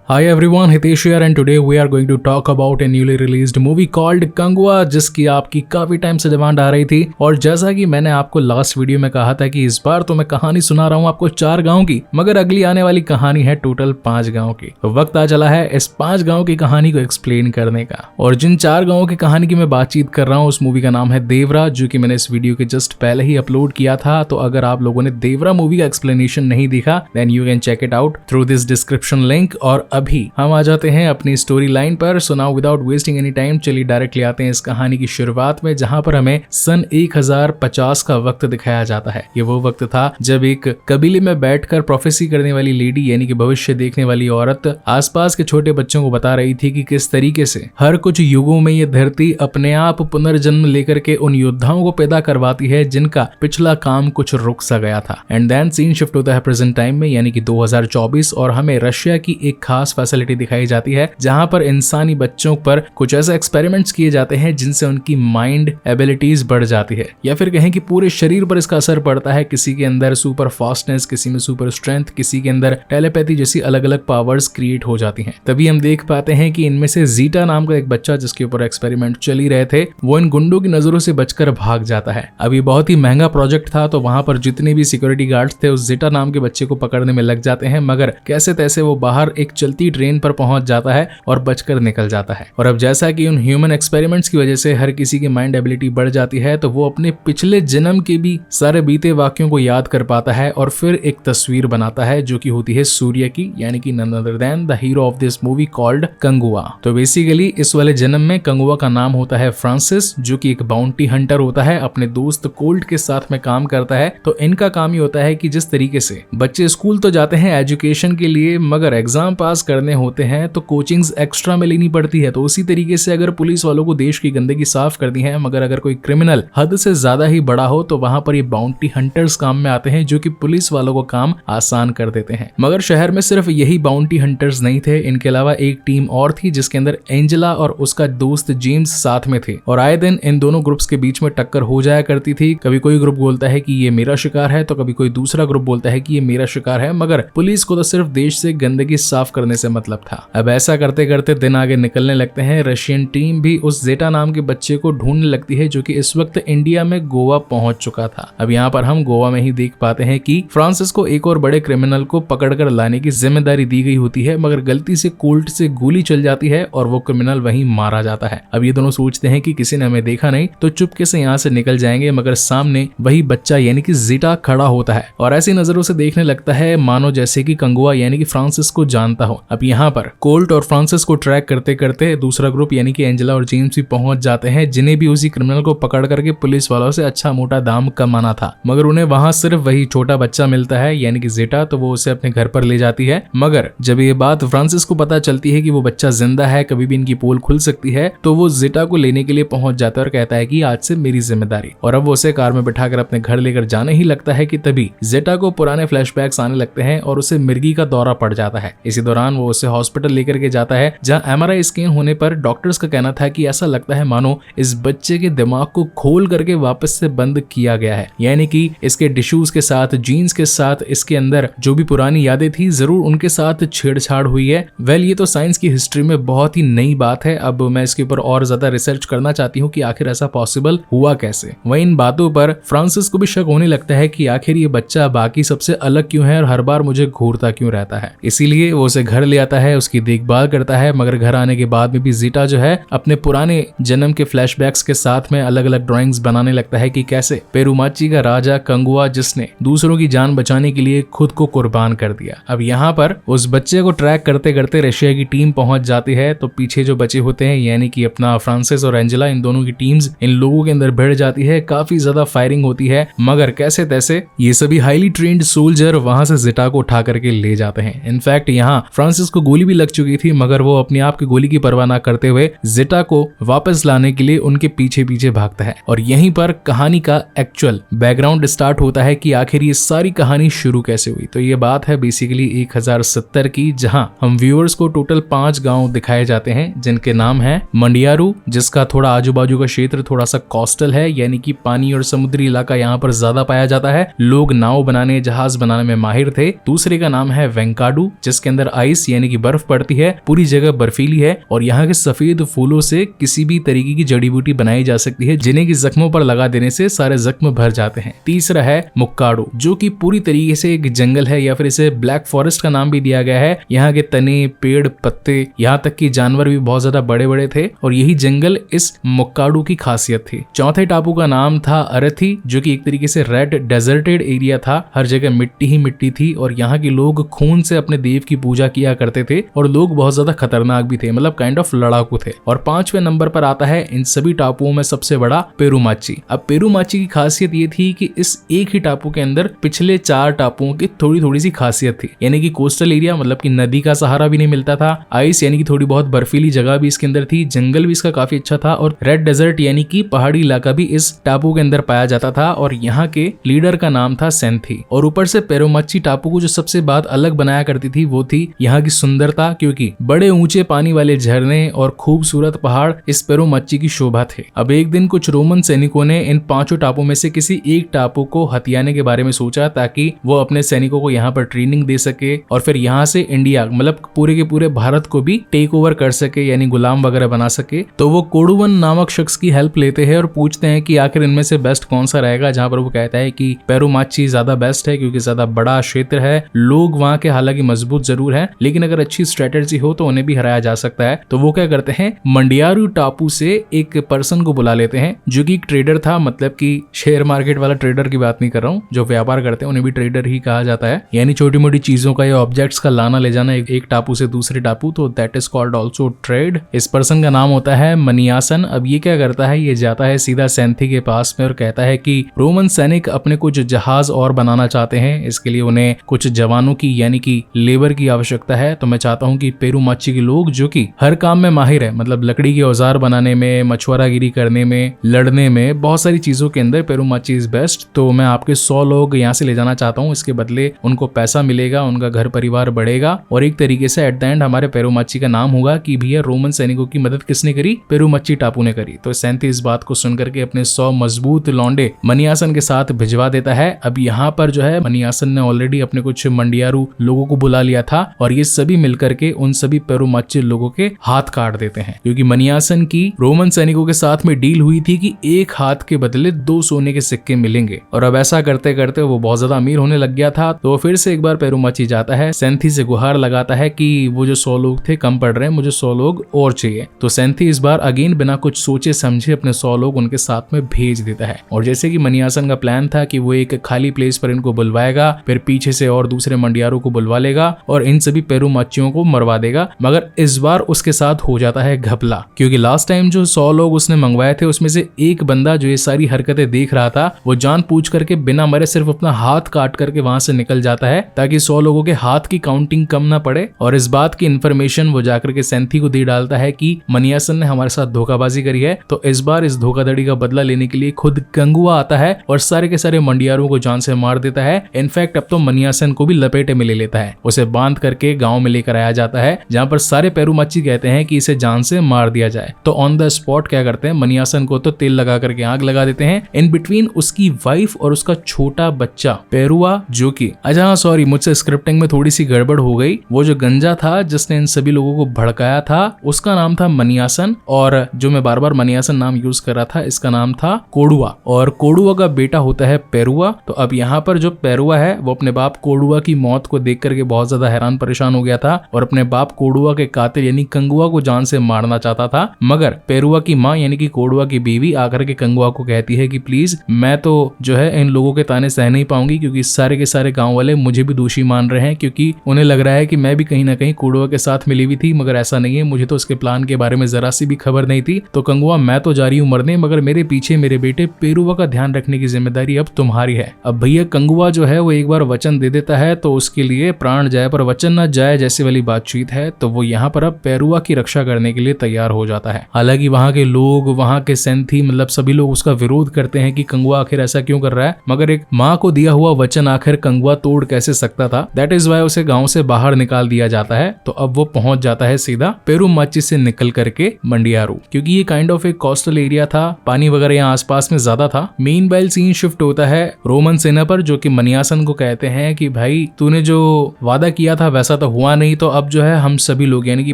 Hi everyone, Hitesh here and today we are going to talk about a newly released movie called Kanguva, जिसकी आपकी काफी time से demand आ रही थी। और जैसा कि मैंने आपको लास्ट वीडियो में कहा था कि इस बार तो मैं कहानी सुना रहा हूँ आपको 4 गांव की, मगर अगली आने वाली कहानी है टोटल 5 गांव की। तो वक्त आ चला है इस 5 गांव की कहानी को एक्सप्लेन करने का। और जिन 4 गांवों की कहानी की मैं बातचीत कर रहा हूँ उस मूवी का नाम है देवरा, जो कि मैंने इस वीडियो के जस्ट पहले ही अपलोड किया था। तो अगर आप लोगों ने देवरा मूवी का एक्सप्लेनेशन नहीं देखा then you can check it out through this description link. और अभी हम आ जाते हैं अपनी स्टोरी लाइन पर। So now without wasting any time चलिए डायरेक्टली आते हैं इस कहानी की शुरुआत में, जहां पर हमें सन 1050 का वक्त दिखाया जाता है। ये वो वक्त था जब एक कबीले में बैठकर प्रोफेसी करने वाली लेडी यानी कि भविष्य देखने वाली औरत आसपास के छोटे बच्चों को बता रही थी कि किस तरीके से हर कुछ युगों में ये धरती अपने आप पुनर्जन्म लेकर के उन योद्धाओं को पैदा करवाती है जिनका पिछला काम कुछ रुक सा गया था। एंड देन सीन शिफ्ट होता है प्रेजेंट टाइम में यानी कि 2024 और हमें रशिया की एक खास फैसिलिटी दिखाई जाती है जहां पर इंसानी बच्चों पर कुछ ऐसे एक्सपेरिमेंट्स किए जाते हैं जिनसे उनकी माइंड एबिलिटीज बढ़ जाती है, या फिर कहें कि पूरे शरीर पर इसका असर पड़ता है। किसी के अंदर सुपर फास्टनेस, किसी में सुपर स्ट्रेंथ, किसी के अंदर टेलीपैथी जैसी अलग अलग पावर्स क्रिएट हो जाती हैं। तभी हम देख पाते हैं कि इनमें से जीटा नाम का एक बच्चा जिसके ऊपर एक्सपेरिमेंट चल ही रहे थे वो इन गुंडों की नजरों से बचकर भाग जाता है। अब ये बहुत ही महंगा प्रोजेक्ट था तो वहां पर जितने भी सिक्योरिटी गार्ड्स थे उस जीटा नाम के बच्चे को पकड़ने में लग जाते हैं, मगर कैसे तैसे वो बाहर एक चलती ट्रेन पर पहुंच जाता है और बचकर निकल जाता है। और अब जैसा कि उन ह्यूमन एक्सपेरिमेंट्स की वजह से हर किसी की माइंड एबिलिटी बढ़ जाती है तो वो अपने पिछले जन्म के भी सारे बीते वाक्यों को याद कर पाता है और फिर एक तस्वीर बनाता है जो कि होती है सूर्य की, यानी कि none other than the hero of this movie called Kanguva. तो बेसिकली इस वाले जन्म में कंगुआ का नाम होता है फ्रांसिस, जो कि एक बाउंटी हंटर होता है, अपने दोस्त कोल्ट के साथ में काम करता है। तो इनका काम ही होता है कि जिस तरीके से बच्चे स्कूल तो जाते हैं एजुकेशन के लिए, मगर एग्जाम पास करने होते हैं तो कोचिंग्स एक्स्ट्रा में लेनी पड़ती है। तो उसी तरीके से अगर पुलिस वालों को देश की गंदगी साफ करनी है, मगर अगर कोई क्रिमिनल हद से ज्यादा ही बड़ा हो तो वहां पर ये बाउंटी हंटर्स काम में आते हैं जो कि पुलिस वालों को काम आसान कर देते हैं। मगर शहर में सिर्फ यही बाउंटी हंटर्स नहीं थे, इनके अलावा एक टीम और थी जिसके अंदर एंजेला और उसका दोस्त जेम्स साथ में थे। और आए दिन इन दोनों ग्रुप्स के बीच में टक्कर हो जाया करती थी। कभी कोई ग्रुप बोलता है कि ये मेरा शिकार है तो कभी कोई दूसरा ग्रुप बोलता है कि ये मेरा शिकार है, मगर पुलिस को तो सिर्फ देश से गंदगी साफ करने से मतलब था। अब ऐसा करते करते दिन आगे निकलने लगते हैं। रशियन टीम भी उस जेटा नाम के बच्चे को ढूंढने लगती है जो कि इस वक्त इंडिया में गोवा पहुंच चुका था। अब यहाँ पर हम गोवा में ही देख पाते हैं कि फ्रांसिस को एक और बड़े क्रिमिनल को पकड़कर लाने की जिम्मेदारी दी गई होती है, मगर गलती से कोल्ट से गोली चल जाती है और वो क्रिमिनल वहीं मारा जाता है। अब ये दोनों सोचते हैं कि किसी ने हमें देखा नहीं तो चुपके से यहाँ से निकल जाएंगे, मगर सामने वही बच्चा यानी कि जीटा खड़ा होता है और ऐसी नजरों से देखने लगता है मानो जैसे कि कंगुआ यानी कि फ्रांसिस को जानता हो। अब यहाँ पर कोल्ट और फ्रांसिस को ट्रैक करते करते दूसरा ग्रुप यानी कि एंजेला और जेम्स भी पहुंच जाते हैं, जिन्हें भी उसी क्रिमिनल को पकड़ करके पुलिस वालों से अच्छा मोटा दाम कमाना था। मगर उन्हें वहां सिर्फ वही छोटा बच्चा मिलता है यानी कि जेटा, तो वो उसे अपने घर पर ले जाती है। मगर जब ये बात फ्रांसिस को पता चलती है कि वो बच्चा जिंदा है, कभी भी इनकी पोल खुल सकती है, तो वो जेटा को लेने के लिए पहुंच जाता है और कहता है कि आज से मेरी जिम्मेदारी। और अब वो उसे कार में बिठाकर अपने घर लेकर जाने ही लगता है कि तभी जेटा को पुराने फ्लैशबैक्स आने लगते हैं और उसे मिर्गी का दौरा पड़ जाता है। इसी दौरान वो उसे हॉस्पिटल लेकर के जाता है जहाँ एमआरआई स्कैन होने पर डॉक्टर्स का कहना था कि ऐसा लगता है मानो इस बच्चे के दिमाग को खोल करके वापस से बंद किया गया है, यानी कि इसके टिश्यूज के साथ, जीन्स के साथ, इसके अंदर जो भी पुरानी यादें थी जरूर उनके साथ छेड़छाड़ हुई है। वेल ये तो साइंस की हिस्ट्री में बहुत ही नई बात है। अब मैं इसके ऊपर और ज्यादा रिसर्च करना चाहती हूँ कि आखिर ऐसा पॉसिबल हुआ कैसे। वहीं इन बातों पर फ्रांसिस को भी शक होने लगता है कि आखिर ये बच्चा बाकी सबसे अलग क्यों है और हर बार मुझे घूरता क्यों रहता है। इसीलिए वो उसे घर ले आता है, उसकी देखभाल करता है। मगर घर आने के बाद में भी जीटा जो है अपने पुराने जन्म के फ्लैशबैक्स के साथ में अलग अलग ड्राइंग्स बनाने लगता है कि कैसे पेरुमाची का राजा कंगुआ जिसने दूसरों की जान बचाने के लिए खुद को कुर्बान कर दिया। अब यहाँ पर उस बच्चे को ट्रैक करते करते रशिया की टीम पहुंच जाती है। तो पीछे जो बचे होते हैं यानी कि अपना फ्रांसिस और एंजेला, इन दोनों की टीम्स इन लोगों के अंदर भिड़ जाती है। काफी ज्यादा फायरिंग होती है, मगर कैसे तैसे ये सभी हाईली ट्रेन्ड सोल्जर वहां से जीटा को उठा करके ले जाते हैं। इनफैक्ट यहाँ फ्रांसिस को गोली भी लग चुकी थी, मगर वो अपने आप की गोली की परवाह न करते हुए जीटा को वापस लाने के लिए उनके पीछे पीछे भागता है। और यहीं पर कहानी का एक्चुअल बैकग्राउंड स्टार्ट होता है कि आखिर ये सारी कहानी शुरू कैसे हुई। तो ये बात है बेसिकली 1070 की, जहां हम व्यूअर्स को टोटल 5 गांव दिखाए जाते हैं जिनके नाम है मंडियारू, जिसका थोड़ा आजू बाजू का क्षेत्र थोड़ा सा कोस्टल है यानी कि पानी और समुद्री इलाका यहाँ पर ज्यादा पाया जाता है। लोग नाव बनाने, जहाज बनाने में माहिर थे। दूसरे का नाम है वेंकाडू, जिसके अंदर आइस आइस यानी कि बर्फ पड़ती है, पूरी जगह बर्फीली है और यहाँ के सफेद फूलों से किसी भी तरीके की जड़ी बूटी बनाई जा सकती है जिन्हें कि जख्मों पर लगा देने से सारे जख्म भर जाते हैं। तीसरा है मुक्काडू, जो कि पूरी तरीके से एक जंगल है या फिर इसे ब्लैक फॉरेस्ट का नाम भी दिया गया है। यहाँ के तने, पेड़, पत्ते, यहाँ तक कि जानवर भी बहुत ज्यादा बड़े बड़े थे और यही जंगल इस मुक्काडू की खासियत थी। चौथे टापू का नाम था अरथी, जो कि एक तरीके से रेड डेजर्टेड एरिया था, हर जगह मिट्टी ही मिट्टी थी और यहाँ के लोग खून से अपने देव की पूजा किया करते थे और लोग बहुत ज्यादा खतरनाक भी थे, मतलब काइंड ऑफ लड़ाकू थे। और 5वें नंबर पर आता है इन सभी टापुओं में सबसे बड़ा पेरुमाची। अब पेरुमाची की खासियत ये थी कि इस एक ही टापू के अंदर पिछले 4 टापुओं की थोड़ी थोड़ी सी खासियत थी, यानी कि कोस्टल एरिया, मतलब कि नदी का सहारा भी नहीं मिलता था, आइस यानी कि थोड़ी बहुत बर्फीली जगह भी इसके अंदर थी, जंगल भी इसका काफी अच्छा था और रेड डेजर्ट यानी कि पहाड़ी इलाका भी इस टापू के अंदर पाया जाता था और यहाँ के लीडर का नाम था सेंथी। और ऊपर से पेरुमाची टापू को जो सबसे बात अलग बनाया करती थी वो थी यहाँ की सुंदरता, क्योंकि बड़े ऊंचे पानी वाले झरने और खूबसूरत पहाड़ इस पेरुमाची की शोभा थे। अब एक दिन कुछ रोमन सैनिकों ने इन 5 टापू में से किसी एक टापू को हथियाने के बारे में सोचा ताकि वो अपने सैनिकों को यहाँ पर ट्रेनिंग दे सके और फिर यहाँ से इंडिया, मतलब पूरे के पूरे भारत को भी टेक ओवर कर सके, यानी गुलाम वगैरह बना सके। तो वो कोडुवन नामक शख्स की हेल्प लेते हैं और पूछते हैं कि आखिर इनमें से बेस्ट कौन सा रहेगा, जहाँ पर वो कहता है कि पेरुमाची ज्यादा बेस्ट है क्योंकि ज्यादा बड़ा क्षेत्र है, लोग वहाँ के हालांकि मजबूत जरूर हैं लेकिन अगर अच्छी स्ट्रेटेजी हो तो उन्हें भी हराया जा सकता है। तो वो क्या करते हैं, मंडियारू टापू से एक पर्सन को बुला लेते हैं जो कि एक ट्रेडर था, मतलब कि शेयर मार्केट वाला ट्रेडर की बात नहीं कर रहा हूँ, जो व्यापार करते हैं उन्हें भी ट्रेडर ही कहा जाता है, यानी छोटी मोटी चीजों का या ऑब्जेक्ट्स का लाना ले जाना एक टापू से दूसरे टापू, तो that is called also trade. इस पर्सन का नाम होता है मनियासन। अब ये क्या करता है, ये जाता है सीधा सेंथी के पास में और कहता है कि रोमन सैनिक अपने कुछ जहाज और बनाना चाहते हैं, इसके लिए उन्हें कुछ जवानों की यानी कि लेबर की आवश्यकता है। तो मैं चाहता हूँ कि पेरुमाची के लोग जो कि हर काम में माहिर है, मतलब लकड़ी के औजार बनाने में, मछुआरागिरी करने में, लड़ने में, बहुत सारी चीजों के अंदर पेरुमाची इज बेस्ट, तो मैं आपके 100 लोग यहाँ से ले जाना चाहता हूँ, इसके बदले उनको पैसा मिलेगा, उनका घर परिवार बढ़ेगा और एक तरीके से एट द एंड हमारे पेरुमाची का नाम होगा कि भैया रोमन सैनिकों की मदद किसने करी, पेरुमाची टापू ने करी। तो सेंथी इस बात को सुनकर के अपने 100 मजबूत लौंडे मनियासन के साथ भिजवा देता है। अब यहाँ पर जो है मनियासन ने ऑलरेडी अपने कुछ मंडियारू लोगों को बुला लिया था और ये सभी मिलकर के उन सभी पेरुमाची लोगों के हाथ काट देते हैं, क्योंकि मनियासन की रोमन सैनिकों के साथ में डील हुई थी कि एक हाथ के बदले 2 सोने के सिक्के मिलेंगे और अब ऐसा करते करते वो बहुत ज्यादा अमीर होने लग गया था। तो फिर से एक बार पेरुमाची जाता है, सेंथी से गुहार लगाता है कि वो जो 100 लोग थे कम पड़ रहे हैं, मुझे 100 लोग और चाहिए। तो सेंथी इस बार अगेन बिना कुछ सोचे समझे अपने 100 लोग उनके साथ में भेज देता है और जैसे कि मनियासन का प्लान था कि वो एक खाली प्लेस पर इनको बुलवाएगा, फिर पीछे से और दूसरे मंडियारों को बुलवा लेगा और इन सभी पेरुमाचियों को मरवा देगा, मगर इस बार उसके साथ हो जाता है घपला, क्योंकि लास्ट टाइम जो 100 लोग उसने मंगवाए थे उसमें से एक बंदा जो ये सारी हरकतें देख रहा था वो जान पूछ करके बिना मरे सिर्फ अपना हाथ काट करके वहां से निकल जाता है ताकि 100 लोगों के हाथ की काउंटिंग कम ना पड़े। और इस बात की इन्फॉर्मेशन वो जाकर के सेंथी को दे डालता है कि मनियासन ने हमारे साथ धोखाबाजी करी है। तो इस बार इस धोखाधड़ी का बदला लेने के लिए खुद कंगुआ आता है और सारे के सारे मंडियारों को जान से मार देता है। इनफैक्ट अब तो मनियासन को भी लपेटे में ले लेता है, उसे बांध करके गांव में लेकर आया जाता है जहां पर सारे पेरुमाची कहते हैं कि इसे जान से मार दिया जाए। तो ऑन द स्पॉट क्या करते हैं, मनियासन को तो तेल लगा करके आग लगा देते हैं। इन बिटवीन उसकी वाइफ और उसका छोटा बच्चा पेरुआ, जो कि अच्छा सॉरी मुझसे स्क्रिप्टिंग में थोड़ी सी गड़बड़ हो गई, वो जो गंजा था जिसने इन सभी लोगों को भड़काया था उसका नाम था मनियासन और जो मैं बार बार मनियासन नाम यूज कर रहा था इसका नाम था कोडुआ और कोडुआ का बेटा होता है पेरुआ। तो अब यहाँ पर जो पेरुआ है वो अपने बाप कोडुआ की मौत को देख करके बहुत ज्यादा हैरान परेशान हो गया था और अपने बाप कोडुआ के कातिल यानी कंगुआ को जान से मारना चाहता था। मगर पेरुआ की माँ यानी कि कोडुआ की बीवी आकर के कंगुआ को कहती है कि प्लीज मैं तो जो है इन लोगों के ताने सह नहीं पाऊंगी क्योंकि सारे के सारे गांव वाले मुझे भी दोषी मान रहे हैं, क्योंकि उन्हें लग रहा है कि मैं भी कहीं ना कहीं कोडुआ के साथ मिली हुई थी, मगर ऐसा नहीं है, मुझे तो उसके प्लान के बारे में जरा सी भी खबर नहीं थी। तो कंगुआ मैं तो जा रही हूँ मरने, मगर मेरे पीछे मेरे बेटे पेरुआ का ध्यान रखने की जिम्मेदारी अब तुम्हारी है। अब भैया कंगुआ जो है वो एक बार वचन दे देता है तो उसके लिए प्राण जाए पर वचन न जाए जैसी वाली बातचीत है। तो वो यहाँ पर अब पेरुआ की रक्षा करने के लिए तैयार हो जाता है। हालांकि वहाँ के लोग, वहाँ के सेंथी मतलब सभी लोग उसका विरोध करते हैं कि कंगुआ आखिर ऐसा क्यों कर रहा है, मगर एक माँ को दिया हुआ वचन आखिर कंगुआ तोड़ कैसे सकता था। दैट इज वाई उसे गाँव से बाहर निकाल दिया जाता है। तो अब वो पहुंच जाता है सीधा पेरुमाची से निकल करके मंडियारू, क्योंकि ये काइंड ऑफ एक कोस्टल एरिया था, पानी वगैरह यहाँ आसपास में ज्यादा था। मेन बैल सीन शिफ्ट होता है रोमन सेना पर, जो कि मनियासन को कहते हैं कि भाई तूने जो वादा किया था वैसा तो तो हुआ नहीं, तो अब जो है हम सभी लोग यानी कि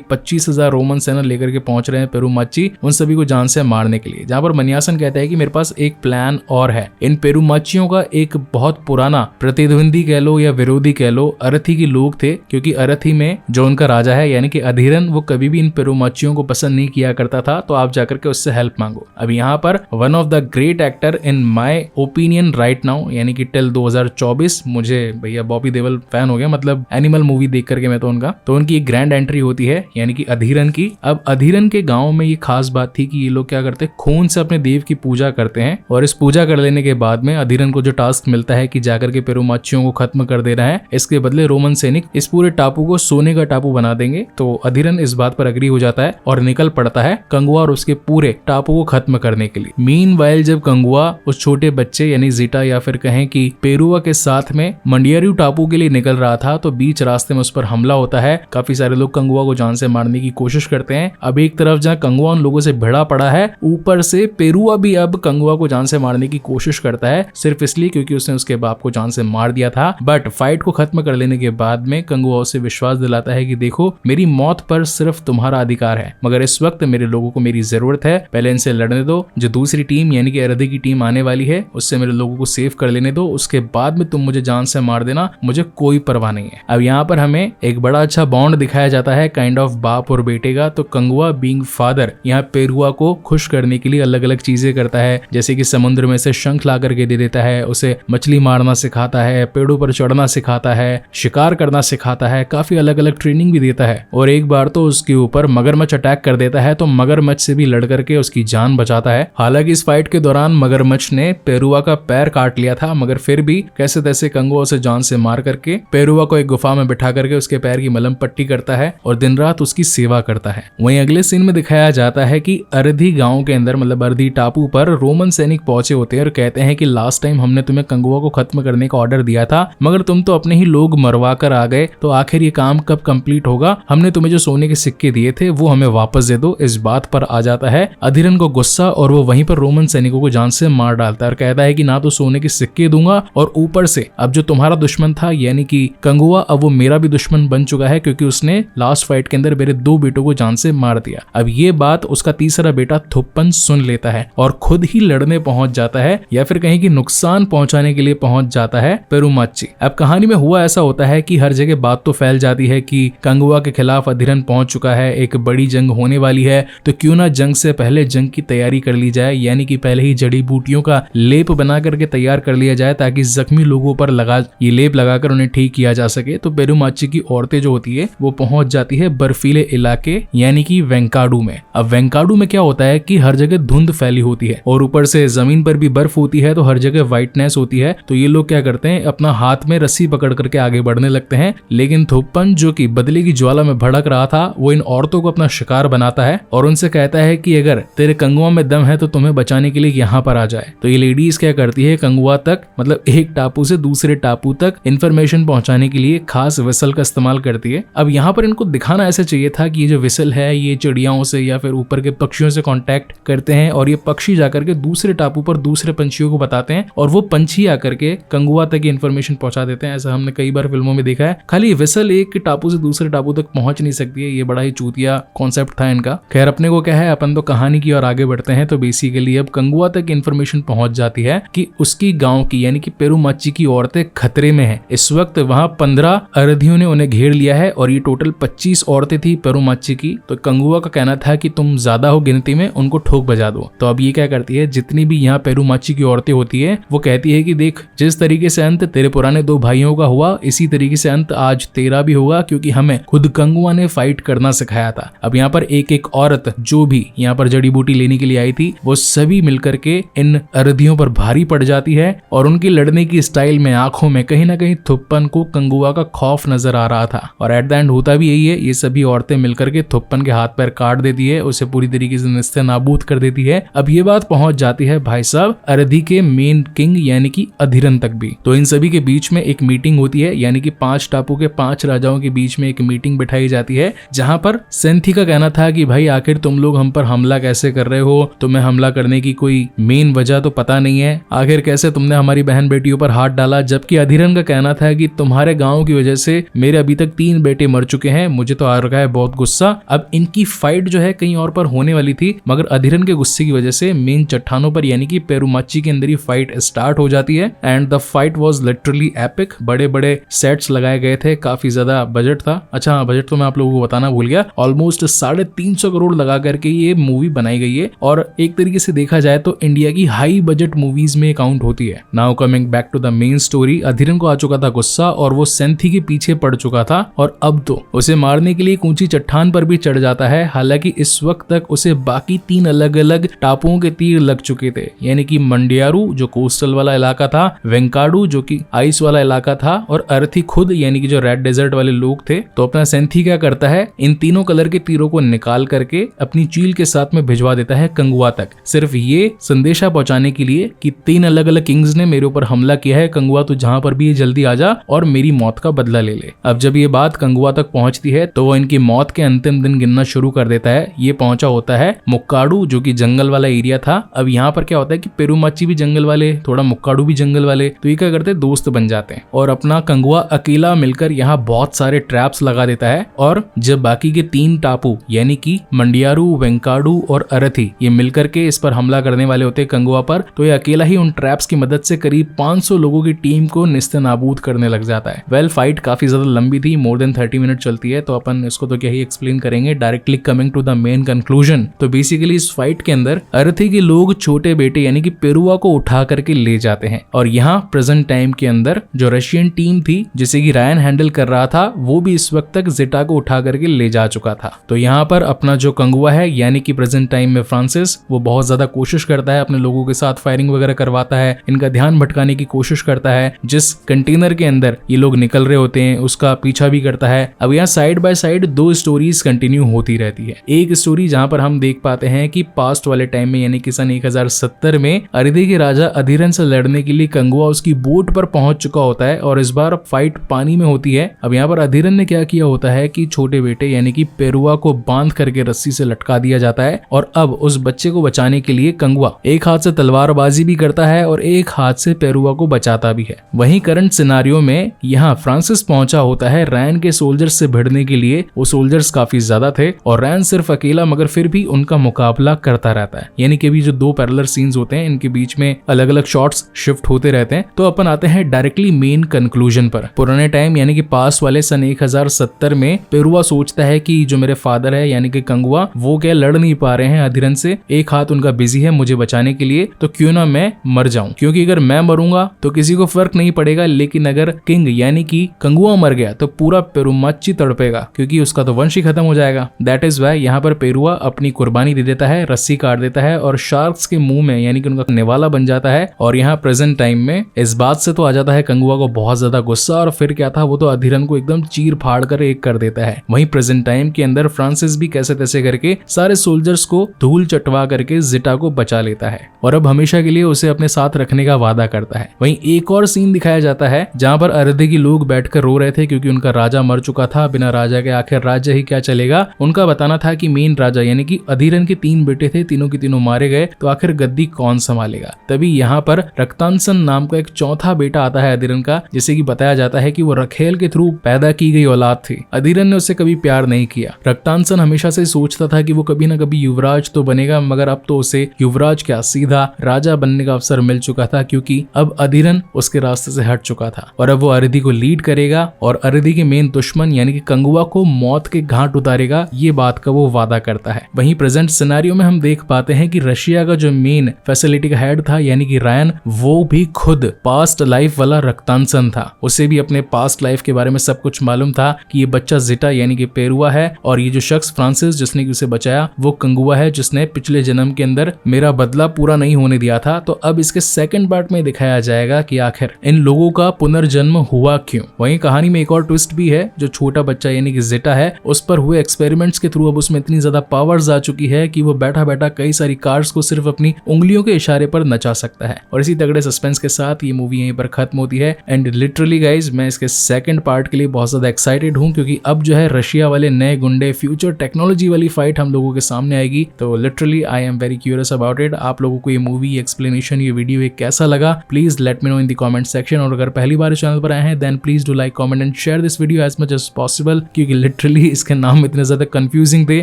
25,000 रोमन सेना लेकर के पहुंच रहे हैं पेरूमाची उन सभी को जान से मारने के लिए। जहां पर मनियासन कहता है कि मेरे पास एक प्लान और है। इन पेरूमाचियों का एक बहुत पुराना प्रतिद्वंदी कह लो या विरोधी कह लो अरथी के लोग थे, क्योंकि अरथी में जो उनका राजा है यानी कि अधिरन, वो कभी भी इन पेरूमाचियों को पसंद नहीं किया करता था। तो आप जाकर के उससे हेल्प मांगो। अब यहाँ पर one of the great actor in my opinion right now यानी कि टिल 2024, मुझे भैया बॉबी देओल फैन हो गया, मतलब एनिमल मूवी देख करके मैं तो उनकी एक ग्रैंड एंट्री होती है यानी कि अधिरन की। अब अधिरन के गांव में ये खास बात थी कि ये लोग क्या करते हैं, खून से अपने देव की पूजा करते हैं, और इस पूजा कर लेने के बाद में अधिरन को जो टास्क मिलता है कि जाकर के पेरूमाचियों को खत्म कर देना है, इसके बदले रोमन सैनिक इस पूरे टापू को सोने का टापू बना देंगे। तो अधिरन इस बात पर अग्री हो जाता है और निकल पड़ता है कंगुआ और उसके पूरे टापू को खत्म करने के लिए। मीनवाइल जब कंगुआ उस छोटे बच्चे यानी जीटा या फिर कहें कि पेरुआ के साथ में मंडियारू टापू के लिए निकल रहा था, तो बीच रास्ते में उस पर हमला होता है। काफी सारे लोग कंगुआ को जान से मारने की कोशिश करते हैं। अब एक तरफ जहाँ कंगुआ उन लोगों से भिड़ा पड़ा है, ऊपर से पेरुआ भी अब कंगुआ को जान से मारने की कोशिश करता है, सिर्फ इसलिए क्योंकि उसने उसके बाप को जान से मार दिया था। बट फाइट को खत्म कर लेने के बाद में कंगुआ उसे विश्वास दिलाता है कि देखो मेरी मौत पर सिर्फ तुम्हारा अधिकार है, मगर इस वक्त मेरे लोगों को मेरी जरूरत है, पहले इनसे लड़ने दो। जो दूसरी टीम यानी कि अरथी की टीम आने वाली है उससे मेरे लोगों को सेव कर लेने दो, उसके बाद में तुम मुझे जान से मार देना, मुझे कोई परवाह नहीं है। अब यहाँ पर हमें एक बड़ा अच्छा बॉन्ड दिखाया जाता है काइंड ऑफ बाप और बेटे का। तो कंगुआ बीइंग फादर यहाँ पेरुआ को खुश करने के लिए अलग अलग चीजें करता है, जैसे कि समुद्र में से शंख ला करके दे देता है, उसे मछली मारना सिखाता है, पेड़ों पर चढ़ना सिखाता है, शिकार करना सिखाता है, काफी अलग अलग ट्रेनिंग भी देता है। और एक बार तो उसके ऊपर मगरमच्छ अटैक कर देता है, तो मगरमच्छ से भी लड़ करके उसकी जान बचाता है। हालांकि इस फाइट के दौरान मगरमच्छ ने पेरुआ का पैर काट लिया था, मगर फिर भी कैसे तैसे कंगुआ उसे जान से मार करके पेरुआ को एक गुफा में बिठा करके उसके पैर की मलम पट्टी करता है और दिन रात उसकी सेवा करता है। वहीं अगले सीन में दिखाया जाता है कि अरथी गांव के अंदर मतलब अरथी टापू पर रोमन सैनिक पहुंचे होते हैं और कहते हैं कि लास्ट टाइम हमने तुम्हें कंगुआ को खत्म करने का ऑर्डर दिया था, मगर तुम तो अपने ही लोग मरवा कर आ गए, तो आखिर ये काम कब कंप्लीट होगा? हमने तुम्हें जो सोने के सिक्के दिए थे वो हमें वापस दे दो। इस बात पर आ जाता है अधिरन को गुस्सा और वो वहीं पर रोमन सैनिकों को जान से मार डालता है और कहता है कि ना तो सोने के सिक्के दूंगा और ऊपर से अब जो तुम्हारा दुश्मन था यानी कि कंगुआ, अब वो मेरा भी दुश्मन बन चुका है क्योंकि उसने लास्ट फाइट के अंदर मेरे 2 बेटों को जान से मार दिया। अब ये बात उसका तीसरा बेटा थुप्पन सुन लेता है और खुद ही लड़ने पहुंच जाता है या फिर कहीं की नुकसान पहुंचाने के लिए पहुंच जाता है पेरूमाची। अब कहानी में हुआ ऐसा होता है कि हर जगह बात तो फैल जाती है कि कंगुआ के खिलाफ अधिरन पहुंच चुका है, एक बड़ी जंग होने वाली है, तो क्यों ना जंग से पहले जंग की तैयारी कर ली जाए, यानी कि पहले ही जड़ी बूटियों का लेप बना करके तैयार कर लिया जाए ताकि जख्मी लोगों पर ये लेप लगाकर उन्हें ठीक किया जा सके। तो पेरूमाची की औरतें जो होती है वो पहुंच जाती है बर्फीले इलाके यानी कि वेंकाडू में। अब वेंकाडू में क्या होता है कि हर जगह धुंध फैली होती है और ऊपर से जमीन पर भी बर्फ होती है, तो हर जगह व्हाइटनेस होती है। तो ये लोग क्या करते हैं, अपना हाथ में रस्सी पकड़ करके आगे बढ़ने लगते हैं, लेकिन थुप्पन जो कि बदले की ज्वाला में भड़क रहा था वो इन औरतों को अपना शिकार बनाता है और उनसे कहता है कि अगर तेरे कंगुआ में दम है तो तुम्हें बचाने के लिए यहाँ पर आ जाए। तो ये लेडीज क्या करती है, कंगुआ तक मतलब एक टापू से दूसरे टापू तक इंफॉर्मेशन पहुंचाने के लिए खास विसल का इस्तेमाल करती है। अब यहाँ पर इनको दिखाना ऐसे चाहिए था कि ये जो विसल है ये चिड़ियाओं से या फिर ऊपर के पक्षियों से कांटेक्ट करते हैं और ये पक्षी जाकर के दूसरे टापू पर दूसरे पंछियों को बताते हैं और वो पंछी आकर के कंगुआ तक इन्फॉर्मेशन पहुंचा देते हैं। ऐसा हमने कई बार फिल्मों में देखा है। खाली विसल एक टापू से दूसरे टापू तक पहुंच नहीं सकती है, ये बड़ा ही चूतिया कॉन्सेप्ट था इनका। खैर अपने को क्या है, अपन तो कहानी की ओर आगे बढ़ते हैं। तो बेसिकली अब कंगुआ तक इन्फॉर्मेशन पहुंच जाती है कि उसकी गांव की यानी कि पेरूमाची की औरतें खतरे में हैं। इस वक्त वहां 15 अरथियों ने उन्हें घेर लिया है और ये टोटल 25 औरतें थी पेरूमाची की। तो कंगुआ का कहना था कि तुम ज्यादा हो गिनती में, उनको ठोक बजा दो। तो अब ये क्या करती है, जितनी भी यहाँ पेरूमाची की औरतें होती है वो कहती है कि देख, जिस तरीके से अंत तेरे पुराने 2 भाइयों का हुआ इसी तरीके से अंत आज तेरा भी होगा, क्योंकि हमें खुद कंगुआ ने फाइट करना सिखाया था। अब यहाँ पर एक एक औरत जो भी यहाँ पर जड़ी बूटी लेने के लिए आई थी वो सभी मिलकर के इन अरथियों पर भारी पड़ जाती है और उनकी लड़ने की स्टाइल में आंखों में कहीं ना कहीं थुप्पन को कंगुआ का खौफ नजर आ रहा था। और एट द एंड होता भी यही है, ये सभी औरतें मिलकर के थुप्पन के हाथ पैर काट देती है, उसे पूरी तरीके से निस्ते नाबूद कर देती है। अब ये बात पहुंच जाती है भाई साहब अरथी के मेन किंग यानी कि अधिरन तक भी। तो इन सभी के बीच में एक मीटिंग होती है, यानी कि 5 टापू के 5 राजाओं के बीच में एक मीटिंग बिठाई जाती है, जहां पर सेंथी का कहना था कि भाई आखिर तुम लोग हम पर हमला कैसे कर रहे हो, तुम्हें हमला करने की कोई मेन वजह तो पता नहीं है, आखिर कैसे तुमने हमारी बहन बेटियों पर हाथ डाला। जबकि अधिरन का कहना था कि तुम्हारे गांव की वजह से मेरे अभी तक 3 बेटे मर चुके हैं, मुझे तो आ रहा है बहुत गुस्सा। अब इनकी फाइट जो है कहीं और पर होने वाली थी, मगर अधिरन के गुस्से की वजह से मेन चट्टानों पर यानी कि पेरुमाची के अंदर ही फाइट स्टार्ट हो जाती है। And the fight was literally epic. बड़े बड़े सेट्स लगाए गए थे, काफी ज्यादा बजट था। अच्छा हाँ, बजट तो मैं आप लोगों को बताना भूल गया, ऑलमोस्ट 350 करोड़ लगा करके ये मूवी बनाई गई है और एक तरीके से देखा जाए तो इंडिया की हाई बजट मूवीज में काउंट होती है। Now coming back to the main story, Adhiran को आ चुका था गुस्सा और वो सेंथी के पीछे पड़ चुका था और अब तो उसे मारने के लिए एक ऊंची चट्टान पर भी चढ़ जाता है। हालांकि इस वक्त तक उसे बाकी 3 अलग अलग टापुओं के तीर लग चुके थे, यानी कि मंडियारू जो कोस्टल वाला इलाका था, वेंकाडू जो कि आइस वाला इलाका था और अर्थी खुद यानी कि जो रेड डेजर्ट वाले लोग थे। तो अपना सेंथी क्या करता है, इन तीनों कलर के तीरों को निकाल करके अपनी चील के साथ में भिजवा देता है कंगुआ तक, सिर्फ ये संदेशा पहुंचाने के लिए कि 3 अलग अलग किंग्स ने मेरे ऊपर हमला किया है, कंगुआ तू जहां पर भी है जल्दी आ जा और मेरी मौत का बदला ले ले। अब जब ये बात कंगुआ तक पहुंचती है तो वो इनकी मौत के अंतिम दिन गिनना शुरू कर देता है। ये पहुंचा होता है मुक्काडू जो कि जंगल वाला एरिया था। अब यहाँ पर क्या होता है कि पेरुमाची भी जंगल वाले, थोड़ा मुक्काडू भी जंगल वाले, तो ये क्या करते हैं, दोस्त बन जाते हैं और अपना कंगुआ अकेला मिलकर यहाँ बहुत सारे ट्रैप्स लगा देता है। और जब बाकी के 3 टापू यानी कि मंडियारू, वेंकाडू और अरथी ये मिलकर के इस पर हमला करने वाले होते हैं कंगुआ पर, तो ये अकेला ही उन ट्रैप्स की मदद से करीब 500 लोगों की टीम को निस्तेनाबूद करने लग जाता है। वेल फाइट काफी ज्यादा लंबी थी, मोर देन 30 मिनट चलती है, तो अपन इसको तो क्या ही एक्सप्लेन करेंगे। Directly coming to the main conclusion, तो बेसिकली इस फाइट के अंदर अरथी के लोग छोटे बेटे यानी कि पेरुआ को उठा करके ले जाते हैं और यहाँ प्रेजेंट टाइम के अंदर जो रशियन टीम थी जिसे कि रायन हैंडल कर रहा था, वो भी इस वक्त तक जिटा को उठा करके ले जा चुका था। तो यहाँ पर अपना जो कंगुआ है यानी कि प्रेजेंट टाइम में फ्रांसिस, वो बहुत ज्यादा कोशिश करता है, अपने लोगों के साथ फायरिंग वगैरह करवाता है, इनका ध्यान भटकाने की कोशिश करता है। जिस कंटेनर के अंदर ये लोग निकल रहे होते हैं उसका पीछा भी करता है। अब यहाँ side by side 2 stories continue होती रहती है। एक स्टोरी जहाँ पर हम देख पाते हैं कि पास्ट वाले टाइम में यानी कि सन 1070 में अरिधि के राजा अधिरन से लड़ने के लिए कंगुआ उसकी बोट पर पहुंच चुका होता है और इस बार फाइट पानी में होती है। अब यहाँ पर अधिरन ने क्या किया होता है कि छोटे बेटे यानी कि पेरुआ को बांध करके रस्सी से लटका दिया जाता है और अब उस बच्चे को बचाने के लिए कंगुआ एक हाथ से तलवारबाजी भी करता है और एक हाथ से पेरुआ को बचाता भी है। वहीं करंट सिनारियो में यहाँ फ्रांसिस पहुंचा होता है रैन के सोल्जर्स से भिड़ने के लिए। वो सोल्जर्स काफी ज्यादा थे और रैन सिर्फ अकेला, मगर फिर भी उनका मुकाबला करता रहता है। यानी कि अभी जो 2 पैरेलल सीन्स होते हैं इनके बीच में अलग अलग शॉट्स शिफ्ट होते रहते हैं। तो अपन आते हैं डायरेक्टली मेन कंक्लूजन पर। पुराने टाइम यानी कि पास वाले सन 1070 में पेरुआ सोचता है कि जो मेरे फादर है यानी कि कंगुआ, वो क्या लड़ नहीं पा रहे हैं अधिरन से, एक हाथ उनका बिजी है मुझे बचाने के लिए, तो क्यों ना मैं मर जाऊं, क्योंकि अगर मैं मरूंगा तो किसी को फर्क नहीं पड़ेगा, लेकिन अगर किंग यानी कि कंगुआ मर गया तो पूरा पेरुमाची तड़पेगा, क्योंकि उसका तो वंश ही खत्म हो जाएगा। दैट इज वाई यहाँ पर पेरुआ अपनी कुर्बानी दे देता है, रस्सी काट देता है और शार्क्स के मुंह में यानी कि उनका निवाला बन जाता है। और यहाँ प्रेजेंट टाइम में इस बात से तो आ जाता है कंगुआ को बहुत ज्यादा गुस्सा और फिर क्या था, वो तो अधिरन को एकदम चीर फाड़ कर एक कर देता है। वहीं प्रेजेंट टाइम के अंदर फ्रांसिस भी कैसे तैसे करके सारे सोल्जर्स को धूल चटवा करके जिटा को बचा लेता है और अब हमेशा के लिए उसे अपने साथ रखने का वादा करता है। वहीं एक और सीन दिखाया जाता है जहाँ पर अरधे के लोग बैठकर रो रहे थे क्योंकि उनका राजा मर चुका था। बिना राजा के आखिर राज्य ही क्या चलेगा। उनका बताना था कि मेन राजा यानी कि अधिरन के 3 बेटे थे, तीनों के तीनों मारे गए, तो आखिर गद्दी कौन संभालेगा। तभी यहाँ पर रक्तांसन नाम का एक चौथा बेटा आता है अधिरन का, जिसे कि बताया जाता है कि वो रखेल के थ्रू पैदा की गई औलाद थी। अधिरन ने उससे कभी प्यार नहीं किया। रक्तांसन हमेशा से सोचता था कि वो कभी ना कभी युवराज तो बनेगा, मगर अब तो उसे युवराज क्या सीधा राजा बनने का अवसर मिल चुका था, क्योंकि अब अधिरन उसके रास्ते से हट चुका था और अब वो अरिधि को लीड करेगा और अरिधि के मेन दुश्मन यानी कि कंगुआ को मौत के घाट उतारेगा, ये बात का वो वादा करता है। वहीं प्रेजेंट सिनेरियो में हम देख पाते हैं कि रशिया का जो मेन फैसिलिटी का हेड था यानी कि रायन, वो भी खुद पास्ट लाइफ वाला रक्तांसन था। उसे भी अपने पास्ट लाइफ के बारे में सब कुछ मालूम था कि ये बच्चा जिटा यानी कि पेरुआ है और ये जो शख्स फ्रांसिस जिसने उसे बचाया वो कंगुआ है, जिसने पिछले जन्म के अंदर मेरा बदला पूरा नहीं होने दिया था। तो अब इसके सेकंड पार्ट में दिखाया जाएगा कि आखिर इन लोगों का पुनर्जन्म हुआ क्यों। वहीं कहानी में एक और ट्विस्ट भी है, जो छोटा बच्चा यानी कि जिटा है उस पर हुए एक्सपेरिमेंट्स के थ्रू अब उसमें इतनी ज्यादा पावर्स आ चुकी है कि वो बैठा बैठा कई सारी कार्स को सिर्फ अपनी उंगलियों के इशारे पर नचा सकता है। और इसी तगड़े सस्पेंस के साथ ये मूवी यहीं पर खत्म होती है। एंड लिटरली गाइज मैं इसके सेकंड पार्ट के लिए बहुत ज्यादा एक्साइटेड हूँ, क्योंकि अब जो है रशिया वाले नए गुंडे फ्यूचर टेक्नोलॉजी वाली फाइट हम लोगों के सामने आएगी। तो literally I am very curious about it. आप लोगों को ये मूवी, एक्सप्लेनेशन, ये वीडियो कैसा लगा, please let me know in the comment section. और अगर पहली बार चैनल पर आए हैं then please do like, comment and share. Share this video as much as possible, क्योंकि लिटरली इसके नाम इतने ज्यादा कंफ्यूजिंग थे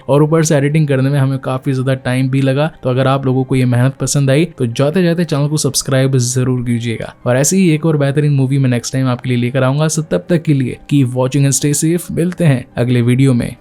और ऊपर से एडिटिंग करने में हमें काफी ज्यादा टाइम भी लगा। तो अगर आप लोगों को ये मेहनत पसंद आई तो जाते जाते चैनल को सब्सक्राइब जरूर कीजिएगा। और ऐसी ही एक और बेहतरीन मूवी में नेक्स्ट टाइम आपके लिए लेकर आऊंगा। सो तब तक के लिए keep watching and stay safe. मिलते हैं अगले वीडियो में।